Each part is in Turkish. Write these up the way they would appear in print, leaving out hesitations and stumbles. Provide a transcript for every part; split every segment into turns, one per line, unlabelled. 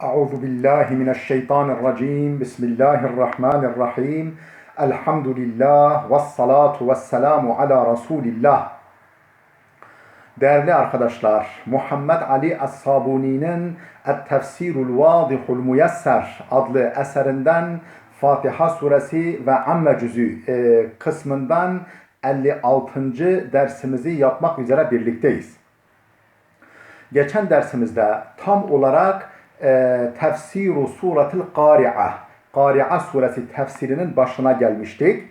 Euzu billahi mineşşeytanirracim. Bismillahirrahmanirrahim. Elhamdülillah ve salatu ve selamu ala Resulillah. Değerli arkadaşlar, Muhammed Ali Es-Sabuni'nin Et-Tefsirul Vadihul Muyesser adlı eserinden Fatiha suresi ve Amme cüzü kısmından 56. dersimizi yapmak üzere birlikteyiz. Geçen dersimizde tam olarak Tefsiru Suretil Kari'a, Kari'a suresi tefsirinin başına gelmiştik.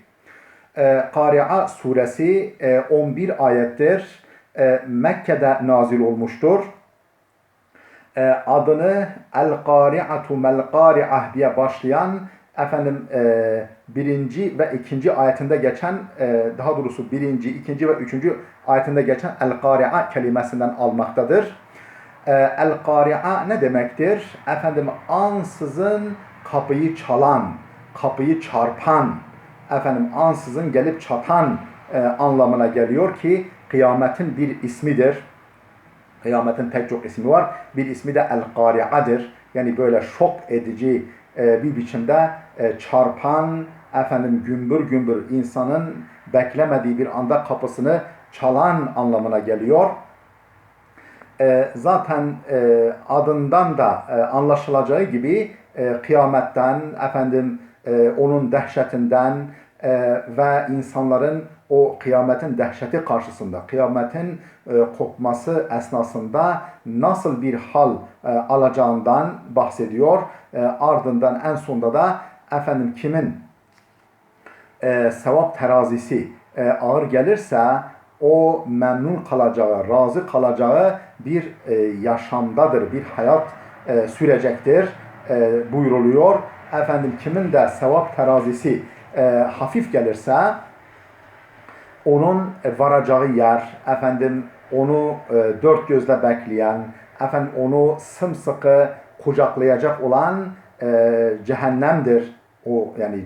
Kari'a suresi 11 ayettir. Mekke'de nazil olmuştur. Adını El-Kari'atu Mel-Kari'ah diye başlayan birinci ve ikinci ayetinde geçen, daha doğrusu birinci, ikinci ve üçüncü ayetinde geçen El-Kari'a kelimesinden almaktadır. El-Kari'a ne demektir? Ansızın kapıyı çalan, kapıyı çarpan, ansızın gelip çatan anlamına geliyor ki kıyametin bir ismidir. Kıyametin pek çok ismi var. Bir ismi de El-Kari'adır. Yani böyle şok edici bir biçimde çarpan, gümbür gümbür insanın beklemediği bir anda kapısını çalan anlamına geliyor. Zaten adından da anlaşılacağı gibi kıyametten, onun dehşetinden ve insanların o kıyametin dehşeti karşısında, kıyametin kopması esnasında nasıl bir hal alacağından bahsediyor. Ardından en sonunda da kimin sevap terazisi ağır gelirse o memnun kalacağı, razı kalacağı bir yaşamdadır, bir hayat sürecektir buyruluyor. Kimin de sevap terazisi hafif gelirse onun varacağı yer, onu dört gözle bekleyen, onu sımsıkı kucaklayacak olan cehennemdir. O yani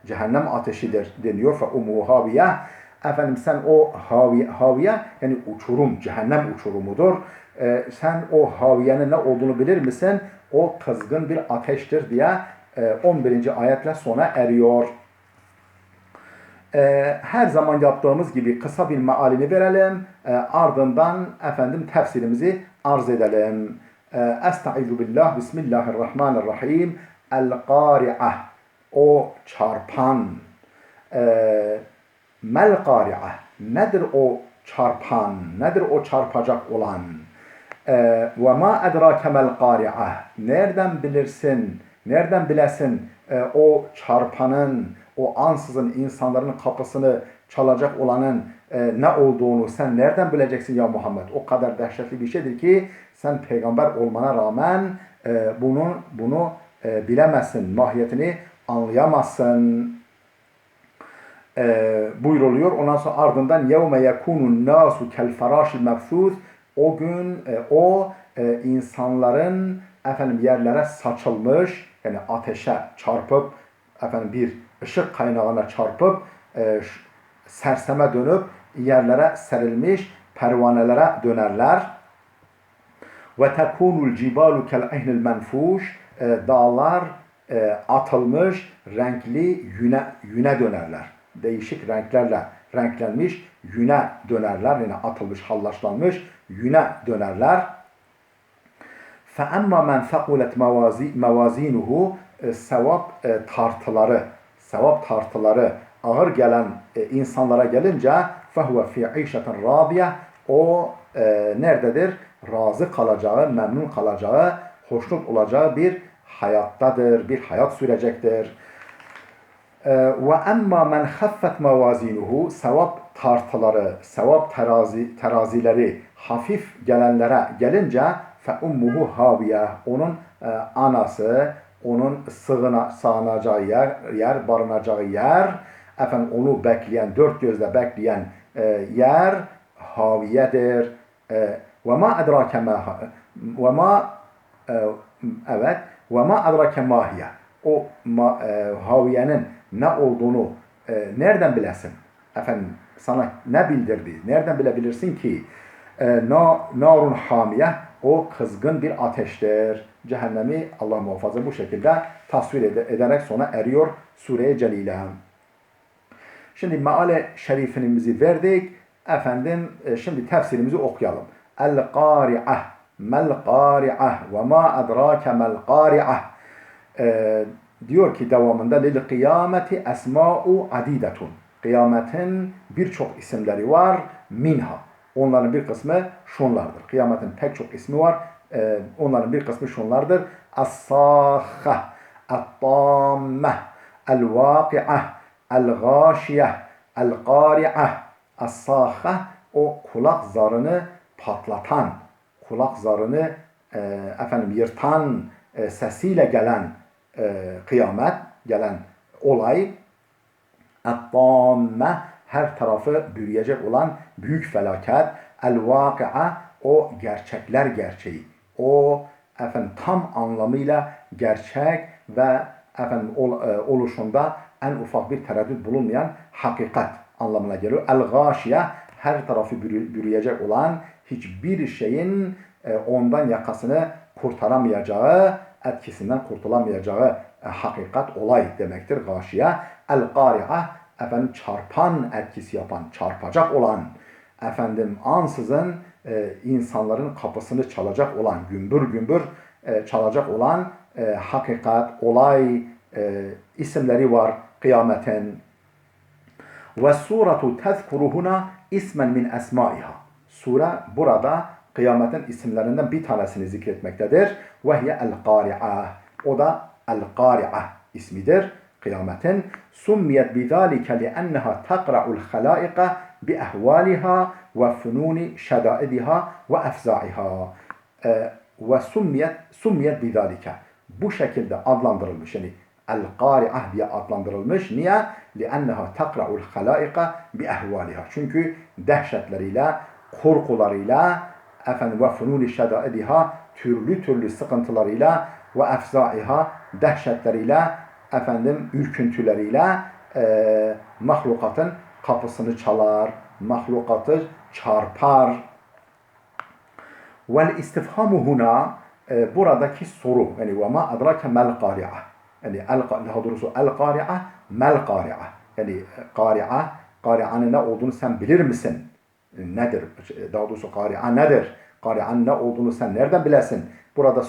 cehennem ateşidir deniyor. فَاُمُّ هَاوِيَةً sen o haviye yani uçurum, cehennem uçurumudur. Sen o haviyenin ne olduğunu bilir misin? O kızgın bir ateştir diye 11. ayetle sona eriyor. Her zaman yaptığımız gibi kısa bir mealini verelim. Ardından tefsirimizi arz edelim. Estaizu billah, bismillahirrahmanirrahim. El-Kari'ah, o çarpan. Mel-Kari'ah, nedir o çarpan? Nedir o çarpacak olan? Ve ma edrake mel-Kari'ah, nereden bilirsin? Nereden bilesin o çarpanın, o ansızın insanların kapısını çalacak olanın ne olduğunu sen nereden bileceksin ya Muhammed? O kadar dehşetli bir şeydir ki sen peygamber olmana rağmen bunu bilemezsin, mahiyetini anlayamazsın buyruluyor. Ondan sonra ardından yevme yekunun nasu kel farashil mebthûth, o gün insanların yerlere saçılmış, yani ateşe çarpıp bir ışık kaynağına çarpıp serseme dönüp yerlere serilmiş pervanelere dönerler. Ve tekunul cibalu kel ihnil menfuş, dağlar atılmış renkli yüne dönerler. Değişik renklerle renklenmiş yüne dönerler. Yani atılmış, hallaşlanmış yüne dönerler. فَاَمَّا مَنْ ثَقُلَتْ مَوَازِينُهُ, sevap tartıları ağır gelen insanlara gelince فَهُوَ فِي عِيشَةٍ رَاضِيَةٍ, o nerededir? Razı kalacağı, memnun kalacağı, hoşnut olacağı bir hayattadır, bir hayat sürecektir. وَاَمَّا مَنْ خَفَّتْ مَوَازِينُهُ, sevap tartıları, sevap terazileri hafif gelenlere gelince فَاُمُّهُ هَاوِيَةٍ, onun anası, onun sığınacağı yer, barınacağı yer, onu bekleyen, dört gözle bekleyen yer haviyedir. وَمَا اَدْرَاكَ مَاهِيَةٍ, o haviyenin ne olduğunu nereden bilesin? Sana ne bildirdi? Nereden bilebilirsin ki? Narun hamiye, o kızgın bir ateştir Cehennemi Allah muhafaza bu şekilde tasvir ederek sona eriyor Sure-i Celile. Şimdi meale şerifimizi verdik. Efendim şimdi tefsirimizi okuyalım. El-Qari'ah, mel-Qari'ah ve ma adrake mel-Qari'ah. Diyor ki devamında lil kıyameti esma'u adidetun. Kıyametin birçok isimleri var. Minha. Onların bir kısmı şunlardır. Kıyametin pek çok ismi var. Onların bir kısmı şunlardır. Es-Sâkhah, Et-Tâmmeh, El-Vâki'ah, El-Gâşiyeh, El-Qâri'ah. Es-Sâkhah o kulak zarını patlatan, kulak zarını yırtan sesiyle gelen kıyamet, gelen olay. Et-Tâmmeh her tarafı bürüyecek olan büyük felaket. El-Vâki'a o gerçekler gerçeği. O tam anlamıyla gerçek ve oluşunda en ufak bir tereddüt bulunmayan hakikat anlamına geliyor. El-Gâşiye her tarafı bürüyecek olan hiçbir şeyin ondan yakasını kurtaramayacağı, etkisinden kurtulamayacağı hakikat olay demektir gâşiye. El-Qari'a çarpan etkisi yapan, çarpacak olan, ansızın insanların kapısını çalacak olan, gümbür gümbür çalacak olan hakikat, olay isimleri var kıyametin. Ve suratu tezkuruhuna ismen min esmaiha. Sure burada kıyametin isimlerinden bir tanesini zikretmektedir. Ve hiye el-Qari'a. O da el-Qari'a ismidir. Kıyametin summiyet bizalike li'enneha taqra'ul halâika bi ehvâliha ve funûni şedâidiha ve efzâiha. Ve summiyet bizalike. Bu şekilde adlandırılmış. Yani el-Qari'a diye adlandırılmış. Niye? لِأَنَّهَا تَقْرَعُ الْخَلَائِقَ بِأَهْوَالِهَا. Çünkü dehşetleriyle, korkularıyla, ve funûni şedâidiha türlü türlü sıkıntılarıyla ve efzâiha dehşetleriyle, ürküntüleriyle mahlukatın kapısını çalar, mahlukatı çarpar. Vel istifhamu huna buradaki soru yani ve ma adrake mel qari'a yani daha doğrusu el qari'a mel qari'a yani qari'anın ne olduğunu sen bilir misin? Nedir? Daha doğrusu qari'a nedir? Qari'anın ne olduğunu sen nereden bilesin? Burada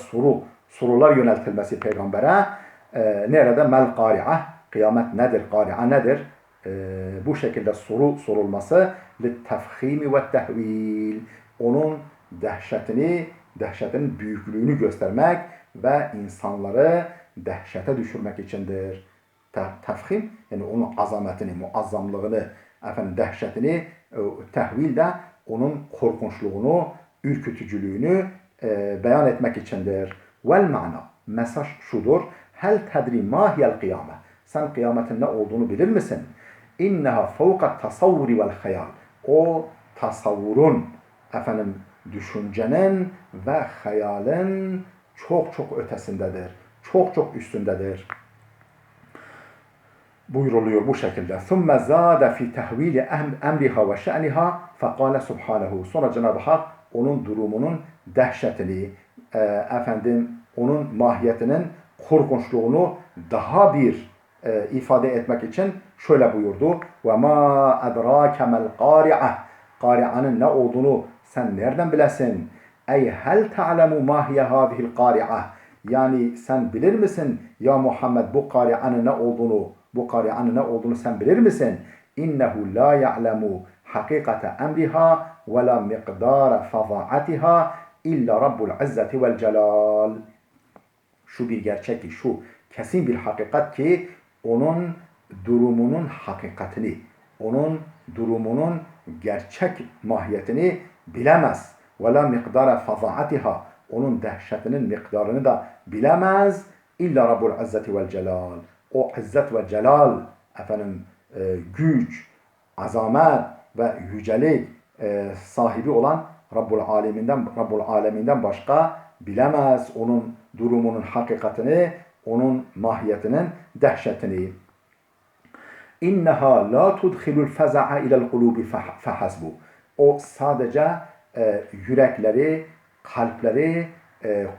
sorular yöneltilmesi peygambere nerede mel qari'a kıyamet nedir? Qari'a nedir? Bu şekilde soru sorulması littefhimi ve tehvil onun dehşetin büyüklüğünü göstermek ve insanları dehşete düşürmek içindir. Tefhim yani onun azametini, muazzamlığını, dehşetini, tehvil de onun korkunçluğunu, ürkütücülüğünü beyan etmek içindir. Vel ma'na mesaj şudur. Hel tedri mahiyel kıyame. Sen kıyametin ne olduğunu bilir misin? İnneha fevkat tasavvuri vel hayal. O tasavvurun, düşüncenin ve hayalin çok çok ötesindedir. Çok çok üstündedir. Buyruluyor bu şekilde. ثُمَّ زَادَ فِي تَحْوِيلِ اَمْرِهَا وَشَأْنِهَا فَقَالَ سُبْحَانَهُ. Sonra Cenab-ı Hak onun durumunun dehşetini, onun mahiyetinin korkunçluğunu daha bir ifade etmek için şöyle buyurdu. وَمَا أَدْرَاكَ مَا الْقَارِعَةِ. Qari'anın ne olduğunu sen nereden bilesin? Ey hel ta'lemu ma hiye hâzihil qari'a. Yani sen bilir misin ya Muhammed bu qari'anın ne olduğunu sen bilir misin? İnnehu la ya'lemu hakikate emriha ve la miqdara faza'atiha illa Rabbul İzzeti vel Celal. Şu bir gerçek ki, şu kesin bir hakikat ki onun durumunun hakikatini, onun durumunun gerçek mahiyetini bilemez. وَلَا مِقْدَارَ فَضَاعَتِهَا. Onun dehşetinin miktarını da bilemez. İlla Rabbul İzzeti vel Celal. O İzzet ve Celal, güç, azamet ve yücelik sahibi olan Rabbul Aleminden başka bilemez onun durumunun hakikatini, onun mahiyetinin dehşetini. İnneha la tudkhilul feza'a ila'l kulubi fahasbu. O sadece yürekleri, kalpleri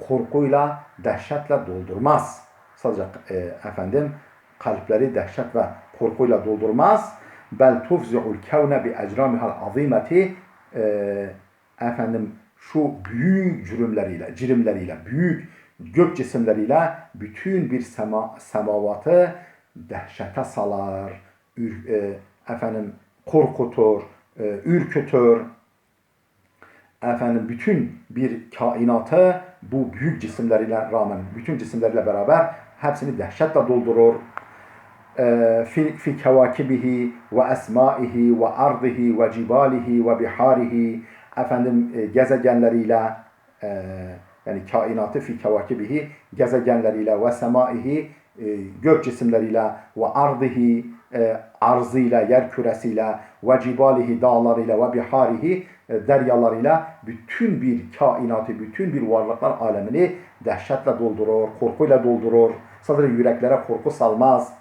korkuyla, dehşetle doldurmaz. Sadece kalpleri dehşet ve korkuyla doldurmaz. Bel tufzi'ul kevne bi ecramihal azimeti şu büyük cirimleriyle, büyük gök cisimleriyle bütün bir semavatı dehşete salar, korkutur, ürkütür. Bütün bir kainatı bu büyük cisimleriyle rağmen, bütün cisimleriyle beraber hepsini dehşetle doldurur. Fi kevakibihi ve esmaihi ve ardihi ve cibalihi ve biharihi gezegenleriyle yani kainatı fi kevakibihi gezegenleriyle ve semaihi gök cisimleriyle ve ardihi arzıyla, yer küresiyle ve cibalihi dağlarıyla ve biharihi deryalarıyla bütün bir kainatı, bütün bir varlıklar alemini dehşetle doldurur, korkuyla doldurur. Sadece yüreklere korku salmaz.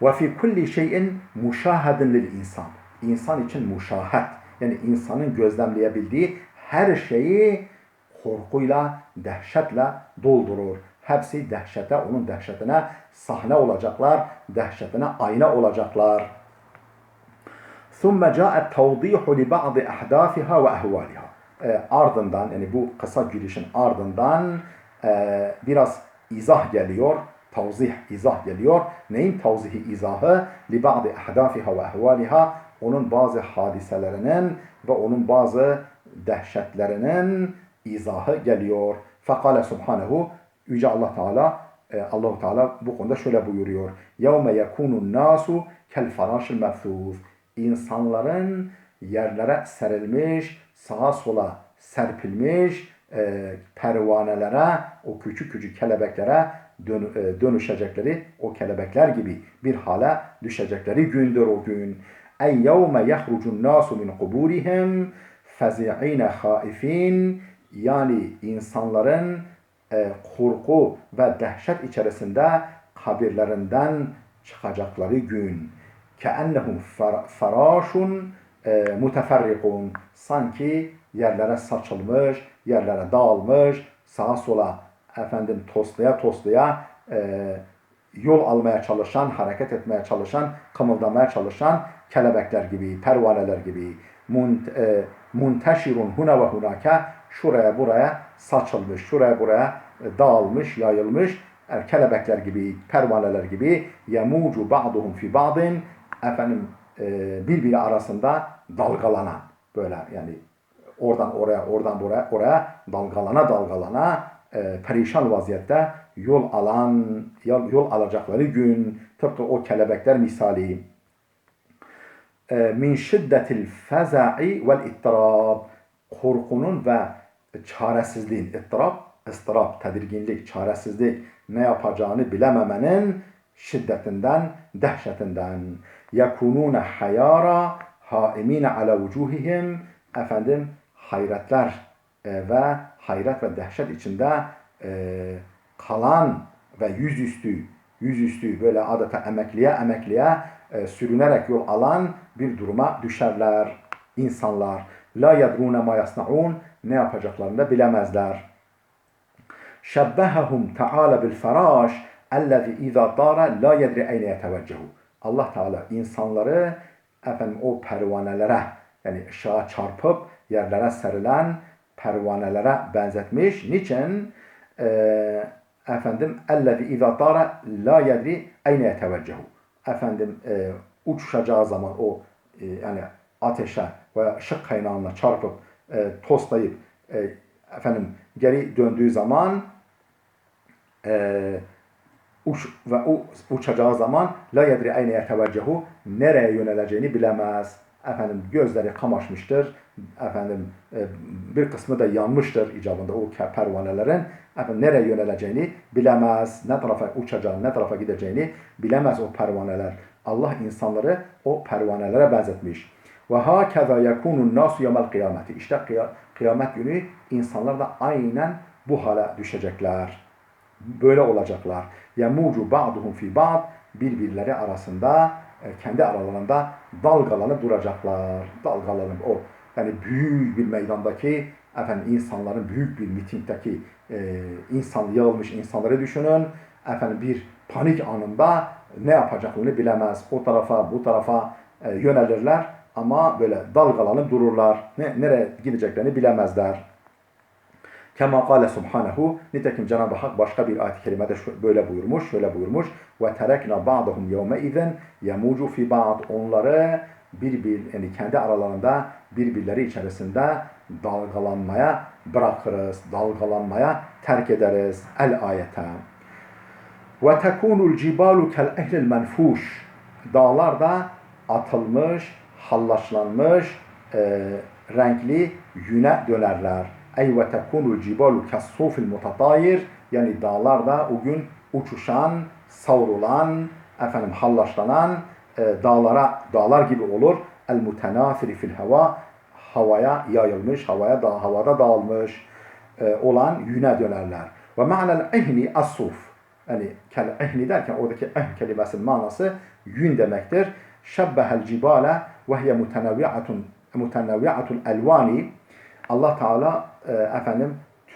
Ve fi kulli şeyin muşahedin lil insan. İnsan için muşahed, yani insanın gözlemleyebildiği her şeyi korkuyla, dehşetle doldurur. Hepsi dehşete, onun dehşetine sahne olacaklar, dehşetine ayna olacaklar. ثُمَّ جَاءَ التَّوْضِيحُ لِبَعْضِ أَحْدَافِهَا وَأَهْوَالِهَا ardından, yani bu kısa girişin ardından biraz izah geliyor. Tavzih, izah geliyor. Neyin tavzihi, izahı? لِبَعْضِ أَحْدَافِهَا وَأَهْوَالِهَا onun bazı hadiselerinin ve onun bazı dehşetlerinin izahı geliyor. فَقَالَ سُبْحَانَهُ Yüce Allah-u Teala bu konuda şöyle buyuruyor. يَوْمَ يَكُونُ النَّاسُ كَالْفَرَاشِ الْمَبْثُوثِ İnsanların yerlere serilmiş, sağa sola serpilmiş pervanelere, o küçük küçük kelebeklere dönüşecekleri, o kelebekler gibi bir hale düşecekleri gündür o gün. اَنْ يَوْمَ يَخْرُجُ النَّاسُ مِنْ قُبُورِهِمْ فَزِعِينَ خَائِفِينَ yani insanların korku ve dehşet içerisinde kabirlerinden çıkacakları gün. كَأَنَّهُمْ فَرَاشٌ مُتَفَرِّقٌ sanki yerlere saçılmış, yerlere dağılmış, sağa sola toslaya yol almaya çalışan, hareket etmeye çalışan, kımıldamaya çalışan kelebekler gibi, pervaneler gibi. Munteşirun huna ve hunake şuraya buraya saçılmış, şuraya buraya dağılmış, yayılmış kelebekler gibi, pervaneler gibi. Yemucu ba'duhum fi ba'din birbiri arasında dalgalanan, böyle yani oradan oraya dalgalana perişan vaziyette yol alacakları gün, tıpkı o kelebekler misali. Min şiddetil feza'i vel ittirab korkunun ve çaresizliğin, ıstırap, tedirginlik, çaresizlik, ne yapacağını bilememenin şiddetinden, dehşetinden. Yekunune hayara haimine ala vucuhihim hayret ve dehşet içinde kalan ve yüzüstü böyle adeta emekliye sürünerek yol alan bir duruma düşerler insanlar. La yedrune ma yasnaun ne yapacaklarını da bilemezler. Şebbehehum Teala bil feraş ellezî izâ dâre la yedri eyne yeteveccehu. Allah Teala insanları o pervanelere, yani ışığa çarpıp yerlere serilen pervanelere benzetmiş. Niçin? Ellezî izâ dâre la yedri eyne yeteveccehu. Uçuşacağı zaman o yani ateşe veya ışık kaynağına çarpıp toslayıp geri döndüğü zaman uçacağı zaman la yedri eyne yeteveccehu nereye yöneleceğini bilemez. Gözleri kamaşmıştır. Bir kısmı da yanmıştır icabında o pervanelerin. Nereye yöneleceğini bilemez. Ne tarafa uçacağını, ne tarafa gideceğini bilemez o pervaneler. Allah insanları o pervanelere benzetmiş. Ve hâkezâ yekûnun nâsu yevmel kıyameti. İşte kıyamet günü insanlar da aynen bu hale düşecekler. Böyle olacaklar. Yemucu ba'duhum fi ba'd birbirleri arasında kendi aralarında dalgalanıp duracaklar. Dalgalanıp yani büyük bir meydandaki Efendim insanların büyük bir mitingdeki yığılmış insanları düşünün. Efendim bir panik anında ne yapacaklarını bilemez. O tarafa bu tarafa yönelirler ama böyle dalgalanıp dururlar. Nereye gideceklerini bilemezler. Kema kâle subhanehu, nitekim Cenab-ı Hak başka bir ayet-i kerimede böyle buyurmuş, şöyle buyurmuş. Ve terekna ba'dahum yevme izen yemucu fi ba'd. Onları yani kendi aralarında birbirleri içerisinde dalgalanmaya bırakırız, dalgalanmaya terk ederiz. El ayete. Ve tekunul cibalu kel ehlil menfuş. Dağlar da atılmış, hallaçlanmış, renkli yüne dönerler. Ey ve tekunul cibalu kessufil mutatayir. Yani dağlar da o gün uçuşan, savrulan, hallaçlanan dağlar gibi olur. El mutenafiri fil hava. Havaya yayılmış, havada dağılmış olan yüne dönerler. Ve ma'nel ehni as-suf. Yani ehni derken oradaki kelimesinin manası yün demektir. Şebbehel cibale ve hiye mutenevvi'atul elvani. Allah Teala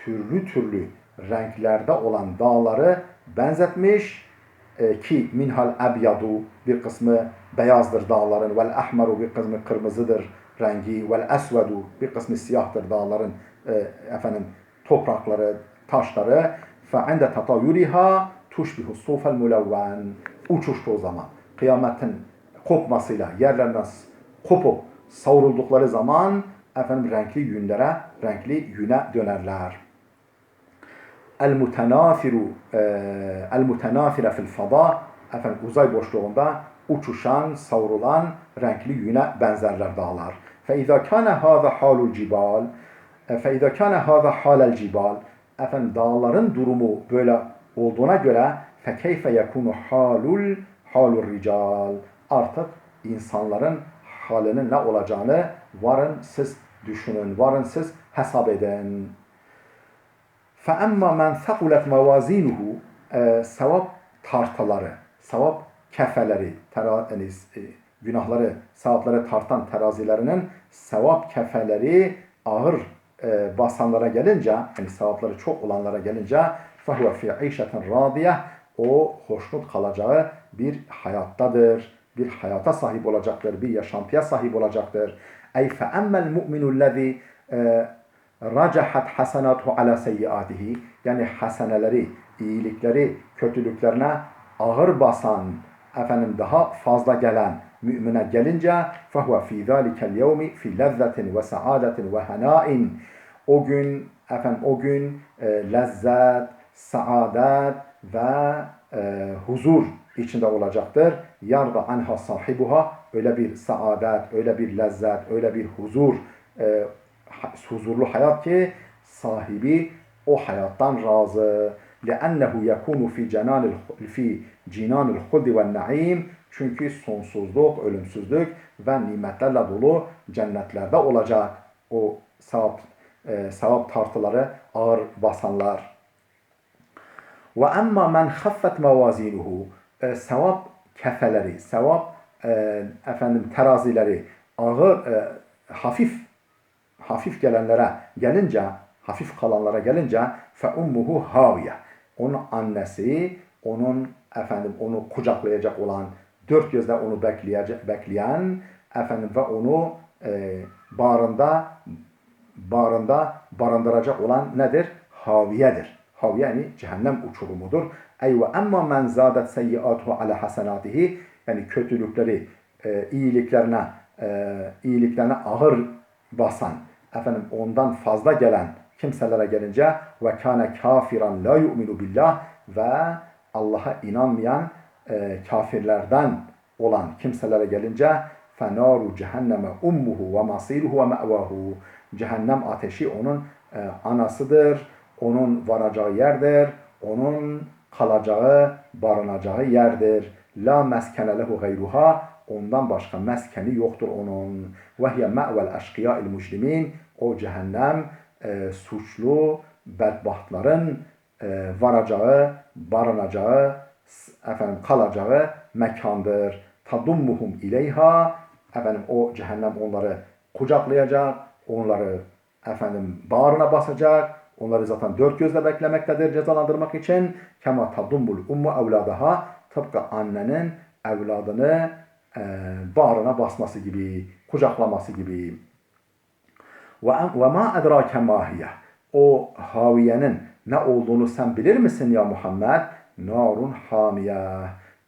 türlü türlü renklerde olan dağları benzetmiş ki minhal ebyadu, bir kısmı beyazdır dağların, vel ahmaru, bir kısmı kırmızıdır rengi, vel esvedu, bir kısmı siyahtır dağların toprakları, taşları. فَعِنْدَ تَطَيُّرِهَا تُشْبِهُ الصُّوفَ الْمُلَوَّنِ. Uçuştuğu zaman, kıyametin kopmasıyla yerlerinden kopup savruldukları zaman renkli yüne dönerler. El-mutenafire fil fada, uzay boşluğunda uçuşan, savrulan renkli yüne benzerler dağlar. فَاِذَا كَانَ هَذَا حَالُ الْجِبَالِ فَاِذَا كَانَ هَذَا حَالَ الْجِبَالِ dağların durumu böyle olduğuna göre فَكَيْفَ يَكُونُ حَالُ الرِّجَالِ. Artık insanların halinin ne olacağını varın siz düşünün, varın siz hesap edin. فَاَمَّا مَنْ ثَقُلَتْ مَوَازِينُهُ. Sevap tartıları, sevap kefeleri, günahları, sevapları tartan terazilerinin sevap kefeleri ağır basanlara gelince, yani sevapları çok olanlara gelince فَهُوَ فِي عِيشَةٍ رَاضِيَةٍ. O hoşnut kalacağı bir hayattadır. Bir hayata sahip olacaktır, bir yaşantıya sahip olacaktır. Ey fe'emmel mu'minü'llezî racahat hasenatuhu ala seyyiatihi. Yani haseneleri, iyilikleri, kötülüklerine ağır basan, daha fazla gelen mümine gelince فَهُوَ فِي ذَٰلِكَ الْيَوْمِ فِي لَذَّةٍ وَسَعَادَةٍ وَهَنَاءٍ. O gün lezzet, saadet ve huzur içinde olacaktır. Yarda anha sahibuha, öyle bir saadet, öyle bir lezzet, öyle bir huzurlu hayat ki sahibi o hayattan razı. لأنه يكون في جنان الخلد والنعيم. Çünkü sonsuzluk, ölümsüzlük ve nimetlerle dolu cennetlerde olacak o sevap tartıları ağır basanlar. Ve emma men haffet mevazinuhu. Sevap kefeleri, sevap terazileri ağır, hafif gelenlere gelince, hafif kalanlara gelince fe ummuhu haviye. Onun annesi, onu kucaklayacak olan, dört gözle onu bekleyen ve onu bağrında barındıracak olan nedir? Haviyedir. Haviye yani cehennem uçurumudur. Ey ve emma men zâdet seyyiâtuhu ala hasenâtihi. Yani kötülükleri iyiliklerine ağır basan, ondan fazla gelen kimselere gelince ve kâne kâfiran la yu'minu billah, ve Allah'a inanmayan kafirlerden olan kimselere gelince فَنَارُ cehenneme ummuhu ve masiruhu ve me'vahu. Cehennem ateşi onun anasıdır, onun varacağı yerdir, onun kalacağı, barınacağı yerdir. La meskene lehu gayruha. Ondan başka meskeni yoktur onun. Ve hiye me'vel eşkıyâ'il muslimin. O cehennem suçlu bedbahtların varacağı, barınacağı, kalacağı mekandır. Tadummuhum ileyha. O cehennem onları kucaklayacak, onları bağrına basacak. Onları zaten dört gözle beklemektedir cezalandırmak için. Kema tadumbul ummu evladaha, tıpkı annenin evladını bağrına basması gibi, kucaklaması gibi. Ve ma edrake mahiye. O haviyenin ne olduğunu sen bilir misin ya Muhammed? Narun hamiye.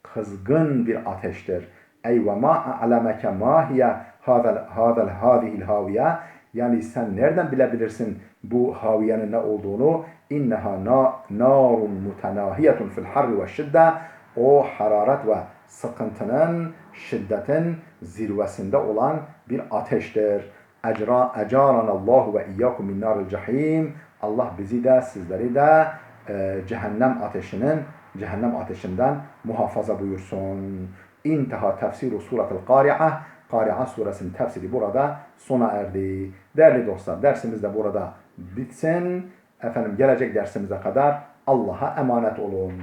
Kızgın bir ateştir. Ey ve ma a'lemeke mahiye hadihil haviye. Yani sen nereden bilebilirsin bu haviyenin ne olduğunu? İnneha narun mutenahiyetun fil harri ve şidde. O hararet ve sıkıntının, şiddetin zirvesinde olan bir ateştir. Ecaranallahu ve iyyakum min naril cehim. Allah bizi de sizleri de cehennem ateşinden muhafaza buyursun. İnteha tefsiru suretil Kari'a. Kari'a suresinin tefsiri burada sona erdi. Değerli dostlar, dersimiz de burada bitsin. Gelecek dersimize kadar Allah'a emanet olun.